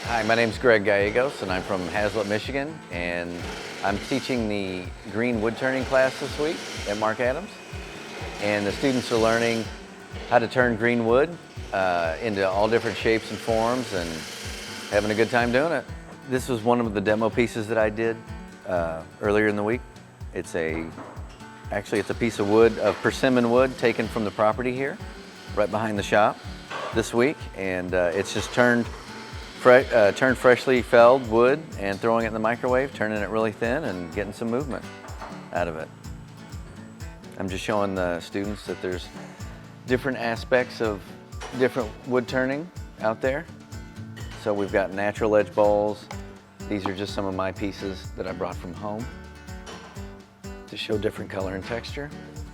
Hi, my name's Greg Gallegos and I'm from Hazlet, Michigan, and I'm teaching the green wood turning class this week at Marc Adams. And the students are learning how to turn green wood into all different shapes and forms and having a good time doing it. This was one of the demo pieces that I did earlier in the week. Actually it's a piece of wood, of persimmon wood taken from the property here, right behind the shop this week, and it's just turned freshly felled wood and throwing it in the microwave, turning it really thin and getting some movement out of it. I'm just showing the students that there's different aspects of different wood turning out there. So we've got natural edge bowls. These are just some of my pieces that I brought from home to show different color and texture.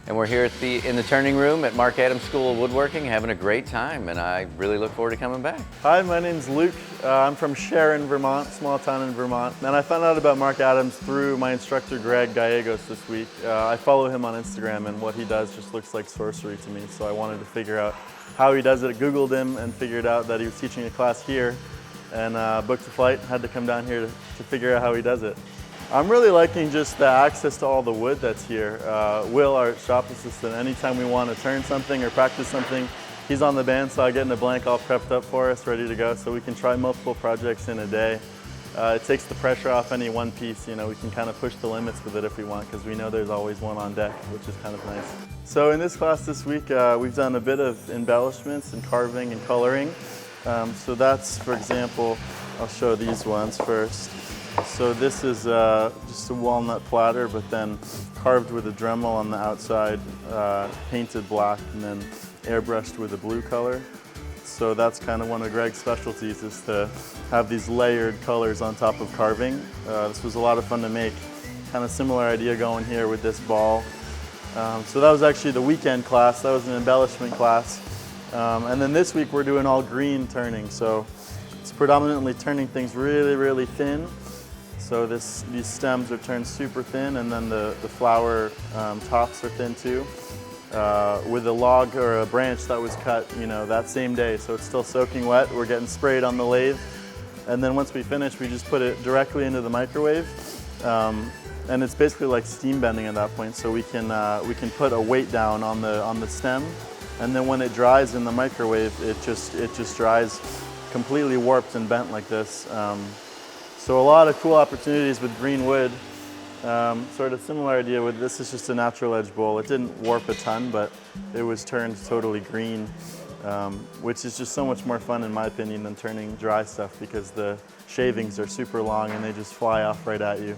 And we're here in the turning room at Marc Adams School of Woodworking, having a great time, and I really look forward to coming back. Hi, my name's Luke. I'm from Sharon, Vermont, small town in Vermont. And I found out about Marc Adams through my instructor, Greg Gallegos, this week. I follow him on Instagram, and what he does just looks like sorcery to me, so I wanted to figure out how he does it. I Googled him and figured out that he was teaching a class here, and booked a flight, had to come down here to figure out how he does it. I'm really liking just the access to all the wood that's here. Will, our shop assistant, anytime we want to turn something or practice something, he's on the bandsaw getting a blank all prepped up for us, ready to go, so we can try multiple projects in a day. It takes the pressure off any one piece. You know, we can kind of push the limits with it if we want, because we know there's always one on deck, which is kind of nice. So in this class this week, we've done a bit of embellishments and carving and coloring. So that's, for example, I'll show these ones first. So this is just a walnut platter, but then carved with a Dremel on the outside, painted black, and then airbrushed with a blue color. So that's kind of one of Greg's specialties, is to have these layered colors on top of carving. This was a lot of fun to make. Kind of similar idea going here with this ball. So that was actually the weekend class. That was an embellishment class. And then this week we're doing all green turning. So it's predominantly turning things really, really thin. So these stems are turned super thin, and then the flower tops are thin too. With a log or a branch that was cut, you know, that same day, so it's still soaking wet. We're getting sprayed on the lathe, and then once we finish, we just put it directly into the microwave, and it's basically like steam bending at that point. So we can put a weight down on the stem, and then when it dries in the microwave, it just dries completely warped and bent like this. So a lot of cool opportunities with green wood. Sort of similar idea with this is just a natural edge bowl. It didn't warp a ton, but it was turned totally green, which is just so much more fun in my opinion than turning dry stuff, because the shavings are super long and they just fly off right at you.